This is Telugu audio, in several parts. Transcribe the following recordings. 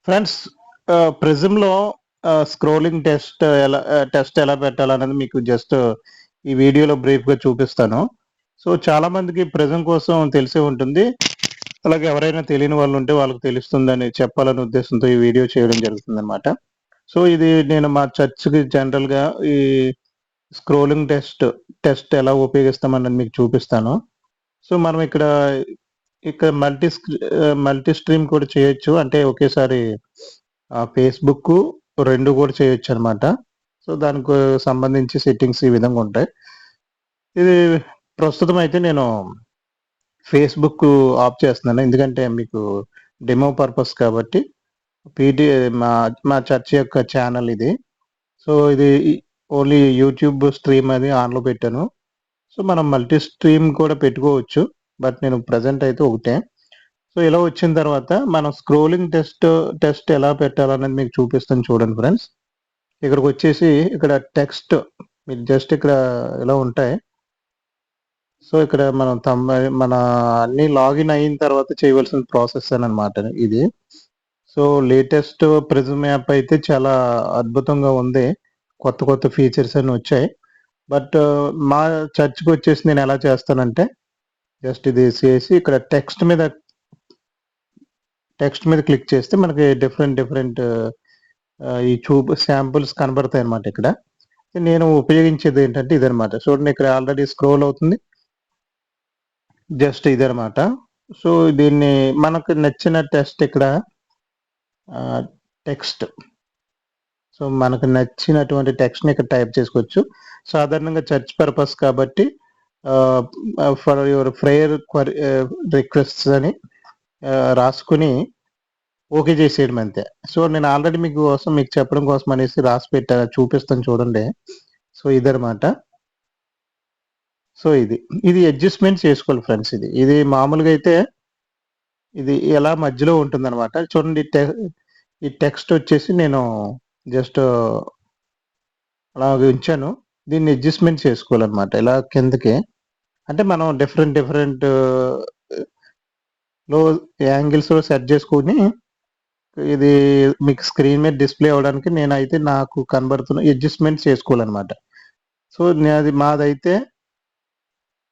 ఫ్రెండ్స్ ప్రిజమ్‌లో స్క్రోలింగ్ టెస్ట్ ఎలా పెట్టాలనేది మీకు జస్ట్ ఈ వీడియోలో బ్రీఫ్‌గా చూపిస్తాను. సో, చాలా మందికి ప్రిజమ్ కోసం తెలిసే ఉంటుంది. అలాగే ఎవరైనా తెలియని వాళ్ళుంటే వాళ్ళకి తెలుస్తుందని చెప్పాలనే ఉద్దేశంతో ఈ వీడియో చేయడం జరుగుతుందనమాట. సో, ఇది నేను మా చర్చ్‌కి జనరల్‌గా ఈ స్క్రోలింగ్ టెస్ట్ ఎలా ఉపయోగిస్తామన్నది మీకు చూపిస్తాను. సో, మనం ఇక్కడ మల్టీ స్ట్రీమ్ కూడా చేయొచ్చు. అంటే ఒకేసారి ఫేస్‌బుక్కు 2 కూడా చేయొచ్చనమాట. సో, దానికి సంబంధించి సెట్టింగ్స్ ఈ విధంగా ఉంటాయి. ఇది ప్రస్తుతం అయితే నేను ఫేస్‌బుక్కు ఆఫ్ చేస్తున్నాను. ఎందుకంటే మీకు డెమో పర్పస్ కాబట్టి పీటీ మా మా చర్చ్ యొక్క ఛానల్ ఇది. సో, ఇది ఓన్లీ యూట్యూబ్ స్ట్రీమ్ అది ఆన్‌లో పెట్టాను. సో, మనం మల్టీ స్ట్రీమ్ కూడా పెట్టుకోవచ్చు. బట్ నేను ప్రెజెంట్ అయితే ఒకటే. సో, ఇలా వచ్చిన తర్వాత మనం స్క్రోలింగ్ టెస్ట్ ఎలా పెట్టాలనేది మీకు చూపిస్తాను చూడండి ఫ్రెండ్స్. ఇక్కడికొచ్చేసి ఇక్కడ టెక్స్ట్ మీకు జస్ట్ ఇక్కడ ఇలా ఉంటాయి. సో, ఇక్కడ మనం మన అన్నీ లాగిన్ అయిన తర్వాత చేయవలసిన ప్రాసెస్ అనమాట ఇది. సో, లేటెస్ట్ ప్రిజమ్ యాప్ అయితే చాలా అద్భుతంగా ఉంది. కొత్త ఫీచర్స్ అన్నీ వచ్చాయి. బట్ మా చర్చ్‌కొచ్చేసి నేను ఎలా చేస్తానంటే జస్ట్ ఇది చేసి ఇక్కడ టెక్స్ట్ మీద క్లిక్ చేస్తే మనకి డిఫరెంట్ ఈ శాంపుల్స్ కనబడతాయన్నమాట ఇక్కడ. నేను ఉపయోగించేది ఏంటంటే ఇదనమాట. చూడండి ఇక్కడ ఆల్రెడీ స్క్రోల్ అవుతుంది. జస్ట్ ఇదనమాట. సో, దీన్ని మనకు నచ్చిన టెస్ట్ ఇక్కడ టెక్స్ట్. సో, మనకు నచ్చినటువంటి టెక్స్ట్‌ని ఇక్కడ టైప్ చేసుకోవచ్చు. సాధారణంగా చర్చ్ పర్పస్ కాబట్టి ఫర్ యువర్ ప్రేయర్ రిక్వెస్ట్స్ అని రాసుకొని ఓకే చేసేయడం అంతే. సో, నేను ఆల్రెడీ మీకు చెప్పడం కోసం అనేసి రాసి పెట్టాను. చూపిస్తాను చూడండి. సో, ఇదనమాట. సో, ఇది అడ్జస్ట్‌మెంట్ చేసుకోవాలి ఫ్రెండ్స్ ఇది. ఇది మామూలుగా అయితే ఇది ఎలా మధ్యలో ఉంటుందనమాట. చూడండి ఈ టెక్స్ట్ వచ్చేసి నేను జస్ట్ అలాగ ఉంచాను. దీన్ని అడ్జస్ట్‌మెంట్ చేసుకోవాలనమాట. ఇలా కిందకి. అంటే మనం డిఫరెంట్ లో యాంగిల్స్‌లో సెట్ చేసుకొని ఇది మీకు స్క్రీన్ మీద డిస్‌ప్లే అవ్వడానికి నేనైతే నాకు కనబడుతున్న అడ్జస్ట్‌మెంట్ చేసుకోవాలనమాట. సో, మాదైతే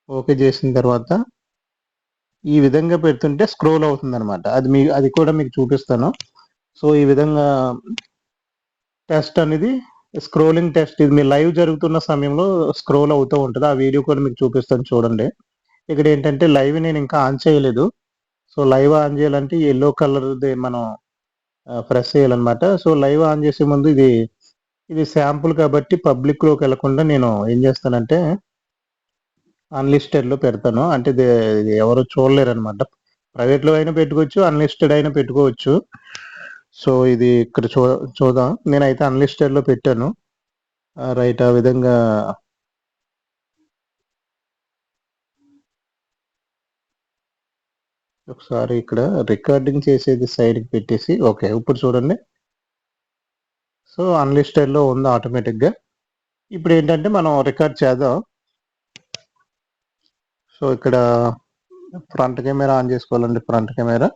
ఓకే చేసిన తర్వాత ఈ విధంగా పెడుతుంటే స్క్రోల్ అవుతుందనమాట. అది కూడా మీకు చూపిస్తాను. సో, ఈ విధంగా టెస్ట్ అనేది స్క్రోలింగ్ టెస్ట్ ఇది మీ లైవ్ జరుగుతున్న సమయంలో స్క్రోల్ అవుతూ ఉంటది. ఆ వీడియో కూడా మీకు చూపిస్తాను చూడండి. ఇక్కడేంటంటే లైవ్ నేను ఇంకా ఆన్ చేయలేదు. సో, లైవ్ ఆన్ చేయాలంటే యెల్లో కలర్‌ది మనం ప్రెస్ చేయాలనమాట. సో, లైవ్ ఆన్ చేసే ముందు ఇది శాంపుల్ కాబట్టి పబ్లిక్‌లోకెళ్ళకుండా నేను ఏం చేస్తానంటే అన్‌లిస్టెడ్‌లో పెడతాను. అంటే ఇది ఎవరు చూడలేరనమాట. ప్రైవేట్‌లో అయినా పెట్టుకోవచ్చు. అన్‌లిస్టెడ్ అయినా పెట్టుకోవచ్చు. సో, ఇది ఇక్కడ చూద్దాం. నేనైతే అన్‌లిస్టెడ్‌లో పెట్టాను. రైట్ ఆ విధంగా ఒకసారి ఇక్కడ రికార్డింగ్ చేసేది సైడ్‌కి పెట్టేసి ఓకే. ఇప్పుడు చూడండి. సో, అన్‌లిస్టెడ్‌లో ఉంది ఆటోమేటిక్‌గా. ఇప్పుడేంటంటే మనం రికార్డ్ చేద్దాం. సో, ఇక్కడ ఫ్రంట్ కెమెరా ఆన్ చేసుకోవాలండి. Front camera.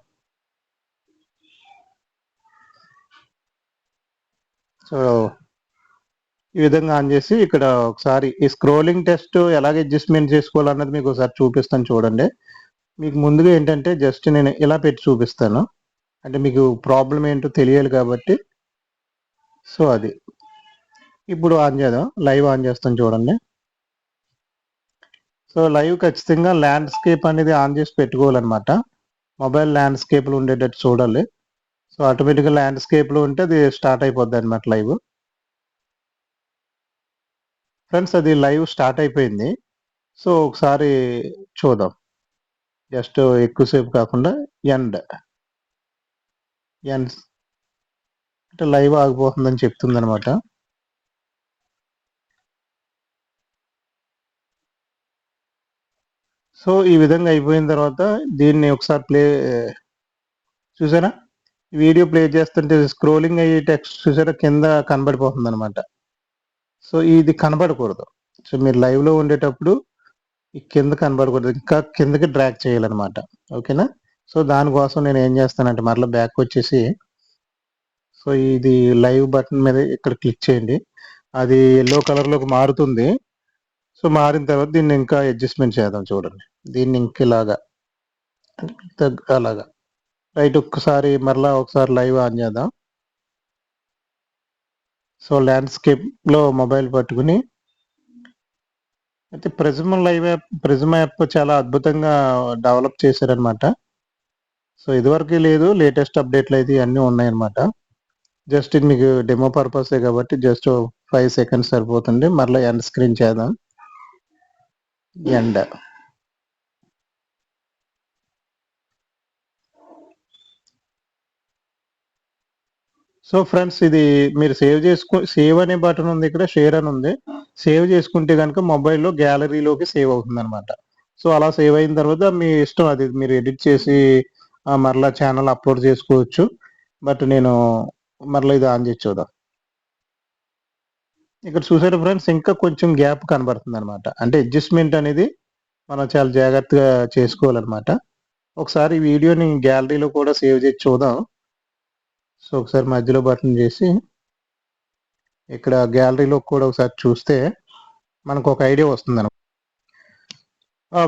సో, ఈ విధంగా ఆన్ చేసి ఇక్కడ ఒకసారి ఈ స్క్రోలింగ్ టెస్ట్ ఎలాగ అడ్జస్ట్‌మెంట్ చేసుకోవాలన్నది మీకు ఒకసారి చూపిస్తాను చూడండి. మీకు ముందుగా ఏంటంటే జస్ట్ నేను ఇలా పెట్టి చూపిస్తాను. అంటే మీకు ప్రాబ్లమ్ ఏంటో తెలియాలి కాబట్టి. సో, అది. ఇప్పుడు ఆన్ చేద్దాం. లైవ్ ఆన్ చేస్తాను చూడండి. సో, లైవ్ ఖచ్చితంగా ల్యాండ్‌స్కేప్ అనేది ఆన్ చేసి పెట్టుకోవాలనమాట. మొబైల్ ల్యాండ్‌స్కేప్‌లో ఉండేటట్టు చూడాలి. సో, ఆటోమేటిక్‌గా ల్యాండ్‌స్కేప్‌లో ఉంటే అది స్టార్ట్ అయిపోద్దనమాట లైవ్. ఫ్రెండ్స్ అది లైవ్ స్టార్ట్ అయిపోయింది. సో, ఒకసారి చూద్దాం. జస్ట్ ఎక్కువసేపు కాకుండా ఎండ్ అంటే లైవ్ ఆగిపోతుందని చెప్తుందనమాట. సో, ఈ విధంగా అయిపోయిన తర్వాత దీన్ని ఒకసారి చూసారా? వీడియో ప్లే చేస్తుంటే స్క్రోలింగ్ అయ్యే టెక్స్ట్ చూసారా కింద కనబడిపోతుందనమాట. సో, ఇది కనబడకూడదు. సో, మీరు లైవ్‌లో ఉండేటప్పుడు ఈ కింద కనబడకూడదు. ఇంకా కిందకి డ్రాగ్ చేయాలనమాట. ఓకేనా? సో, దానికోసం నేనేం చేస్తానంటే మరలా బ్యాకొచ్చేసి సో ఇది లైవ్ బటన్ మీద ఇక్కడ క్లిక్ చేయండి. అది యెల్లో కలర్‌లోకి మారుతుంది. సో మారిన తర్వాత దీన్ని ఇంకా అడ్జస్ట్‌మెంట్ చేద్దాం చూడండి. దీన్ని ఇంక ఇలాగా అలాగా. రైట్ ఒక్కసారి మరలా ఒకసారి లైవ్ ఆన్ చేద్దాం. సో ల్యాండ్‌స్కేప్‌లో మొబైల్ పట్టుకొని అయితే ప్రిజమ్ యాప్ చాలా అద్భుతంగా డెవలప్ చేశారనమాట. సో ఇదివరకు లేదు. లేటెస్ట్ అప్డేట్లు అయితే ఇవన్నీ ఉన్నాయన్నమాట. జస్ట్ ఇది మీకు డెమో పర్పసే కాబట్టి జస్ట్ 5 సెకండ్స్ సరిపోతుంది. మరలా ఎండ్ స్క్రీన్ చేద్దాం. ఎండ్. సో ఫ్రెండ్స్ ఇది మీరు సేవ్ అనే బటన్ ఉంది, ఇక్కడ షేర్ అని ఉంది. సేవ్ చేసుకుంటే కనుక మొబైల్‌లో గ్యాలరీలోకి సేవ్ అవుతుందనమాట. సో అలా సేవ్ అయిన తర్వాత మీ ఇష్టం, అది మీరు ఎడిట్ చేసి మరలా ఛానల్ అప్లోడ్ చేసుకోవచ్చు. బట్ నేను మరలా ఇది ఆన్ చేసి చూద్దాం. ఇక్కడ చూసారా ఫ్రెండ్స్, ఇంకా కొంచెం గ్యాప్ కనబడుతుందనమాట. అంటే అడ్జస్ట్‌మెంట్ అనేది మనం చాలా జాగ్రత్తగా చేసుకోవాలనమాట. ఒకసారి ఈ వీడియోని గ్యాలరీలో కూడా సేవ్ చేసి చూద్దాం. సో ఒకసారి మధ్యలో బటన్ చేసి ఇక్కడ గ్యాలరీలో కూడా ఒకసారి చూస్తే మనకు ఒక ఐడియా వస్తుందన్నమాట.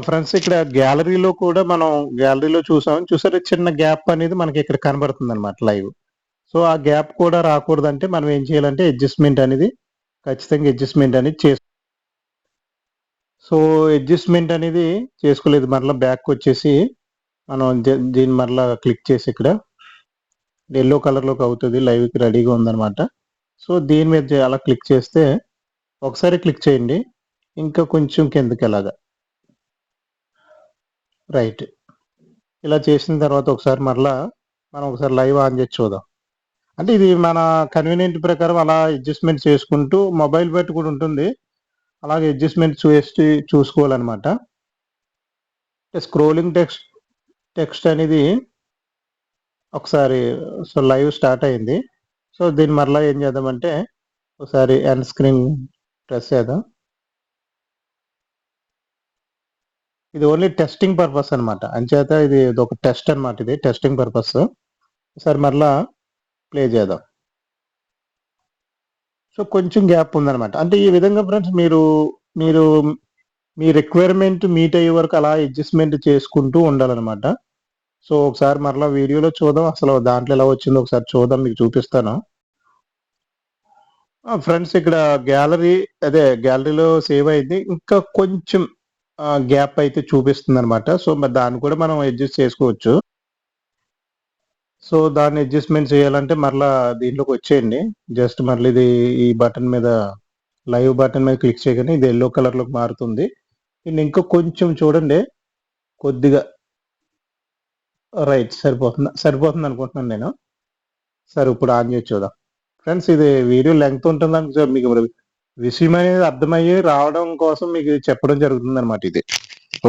ఫ్రెండ్స్ ఇక్కడ గ్యాలరీలో కూడా మనం గ్యాలరీలో చూసారా, చిన్న గ్యాప్ అనేది మనకి ఇక్కడ కనబడుతుందన్నమాట లైవ్. సో ఆ గ్యాప్ కూడా రాకూడదంటే మనం ఏం చేయాలంటే ఖచ్చితంగా అడ్జస్ట్‌మెంట్ అనేది సో అడ్జస్ట్‌మెంట్ అనేది చేసుకోలేదు. మరలా బ్యాక్‌కొచ్చేసి మనం దీన్ని మరలా క్లిక్ చేసి ఇక్కడ యెల్లో కలర్‌లోకి అవుతది. లైవ్‌కి రెడీగా ఉందన్నమాట. సో దీని మీద అలా క్లిక్ చేస్తే ఒకసారి క్లిక్ చేయండి. ఇంకా కొంచెం కిందకెలాగా. రైట్. ఇలా చేసిన తర్వాత ఒకసారి మరలా మనం ఒకసారి లైవ్ ఆన్ చేసి చూద్దాం. అంటే ఇది మన కన్వీనియంట్ ప్రకారం అలా అడ్జస్ట్‌మెంట్ చేసుకుంటూ మొబైల్ బట్టి కూడా ఉంటుంది. అలాగే అడ్జస్ట్‌మెంట్ చూసుకోవాలన్నమాట. స్క్రోలింగ్ టెక్స్ట్ అనేది ఒకసారి సో లైవ్ స్టార్ట్ అయింది. సో దీన్ని మరలా ఏం చేద్దామంటే ఒకసారి ఎండ్ స్క్రీన్ ప్రెస్ చేద్దాం. ఇది ఓన్లీ టెస్టింగ్ పర్పస్ అనమాట. అంచేత ఇది ఒక టెస్ట్ అనమాట. ఇది టెస్టింగ్ పర్పస్. ఒకసారి మరలా ప్లే చేద్దాం. సో కొంచెం గ్యాప్ ఉందనమాట. అంటే ఈ విధంగా ఫ్రెండ్స్ మీరు మీ రిక్వైర్మెంట్ మీట్ అయ్యే వరకు అలా అడ్జస్ట్‌మెంట్ చేసుకుంటూ ఉండాలనమాట. సో ఒకసారి మరలా వీడియోలో చూద్దాం. అసలు దాంట్లో ఎలా వచ్చిందో ఒకసారి చూద్దాం, మీకు చూపిస్తాను. ఫ్రెండ్స్ ఇక్కడ గ్యాలరీలో సేవ్ అయింది. ఇంకా కొంచెం గ్యాప్ అయితే చూపిస్తుందనమాట. సో మరి దాన్ని కూడా మనం అడ్జస్ట్ చేసుకోవచ్చు. సో దాన్ని అడ్జస్ట్‌మెంట్ చేయాలంటే మరలా దీంట్లోకి వచ్చేయండి. జస్ట్ మళ్ళీ ఈ బటన్ మీద లైవ్ బటన్ మీద క్లిక్ చేయగానే ఇది యెల్లో కలర్‌లోకి మారుతుంది. దీన్ని ఇంకా కొంచెం చూడండి, కొద్దిగా రైట్ సరిపోతుంది అనుకుంటున్నాను నేను. సరే ఇప్పుడు ఆన్ చేసి చూద్దాం. ఫ్రెండ్స్ ఇది వీడియో లెంగ్త్ ఉంటుందని మీకు విషయం అనేది అర్థమయ్యి రావడం కోసం మీకు చెప్పడం జరుగుతుందన్నమాట ఇది.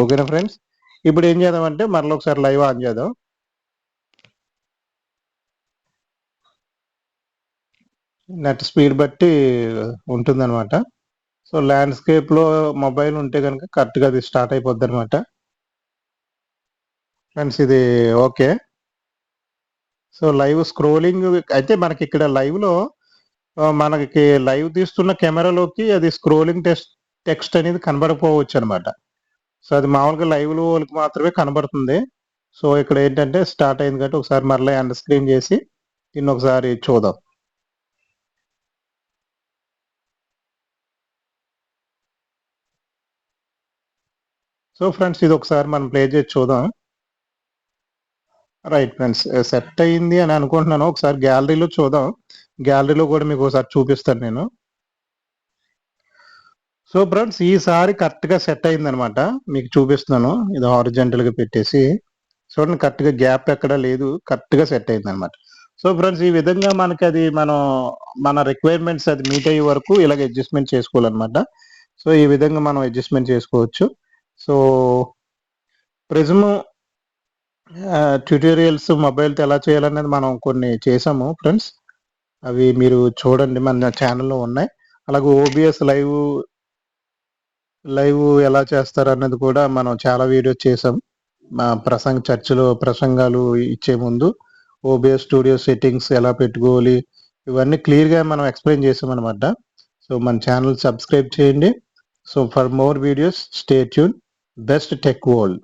ఓకేనా ఫ్రెండ్స్? ఇప్పుడు ఏం చేద్దామంటే మరలా ఒకసారి లైవ్ ఆన్ చేద్దాం. నెట్ స్పీడ్ బట్టి ఉంటుందన్నమాట. సో ల్యాండ్‌స్కేప్‌లో మొబైల్ ఉంటే గనుక కరెక్ట్‌గా అది స్టార్ట్ అయిపోద్దన్నమాట. ఫ్రెండ్స్ ఇది ఓకే. సో లైవ్ స్క్రోలింగ్ అయితే మనకి ఇక్కడ లైవ్‌లో మనకి లైవ్ తీస్తున్న కెమెరాలోకి అది స్క్రోలింగ్ టెక్స్ట్ అనేది కనబడకపోవచ్చనమాట. సో అది మామూలుగా లైవ్‌లో వాళ్ళకి మాత్రమే కనబడుతుంది. సో ఇక్కడ ఏంటంటే స్టార్ట్ అయింది కాబట్టి ఒకసారి మరలా ఎండ్ స్క్రీన్ చేసి దీన్ని ఒకసారి చూద్దాం. సో ఫ్రెండ్స్ ఇది ఒకసారి మనం ప్లే చేసి చూద్దాం. రైట్ ఫ్రెండ్స్, సెట్ అయింది అని అనుకుంటున్నాను. ఒకసారి గ్యాలరీలో చూద్దాం. గ్యాలరీలో కూడా మీకు ఒకసారి చూపిస్తాను నేను. సో ఫ్రెండ్స్ ఈసారి కరెక్ట్‌గా సెట్ అయిందనమాట. మీకు చూపిస్తున్నాను. ఇది హారిజాంటల్‌గా పెట్టేసి చూడండి, కరెక్ట్‌గా గ్యాప్ ఎక్కడా లేదు. కరెక్ట్‌గా సెట్ అయిందనమాట. సో ఫ్రెండ్స్ ఈ విధంగా మనకది మన రిక్వైర్మెంట్స్ అది మీట్ అయ్యే వరకు ఇలాగ అడ్జస్ట్‌మెంట్ చేసుకోవాలనమాట. సో ఈ విధంగా మనం అడ్జస్ట్‌మెంట్ చేసుకోవచ్చు. సో ప్రిజమ్ ట్యుటోరియల్స్ మొబైల్‌తో ఎలా చేయాలనేది మనం కొన్ని చేసాము ఫ్రెండ్స్. అవి మీరు చూడండి, మన ఛానెల్‌లో ఉన్నాయి. అలాగే ఓబీఎస్ లైవ్ ఎలా చేస్తారన్నది కూడా మనం చాలా వీడియోస్ చేసాం. చర్చిలో ప్రసంగాలు ఇచ్చే ముందు ఓబీఎస్ స్టూడియో సెట్టింగ్స్ ఎలా పెట్టుకోవాలి, ఇవన్నీ క్లియర్‌గా మనం ఎక్స్‌ప్లెయిన్ చేసామనమాట. సో, మన ఛానల్ సబ్స్క్రైబ్ చేయండి. So, for more videos stay tune. Best tech world.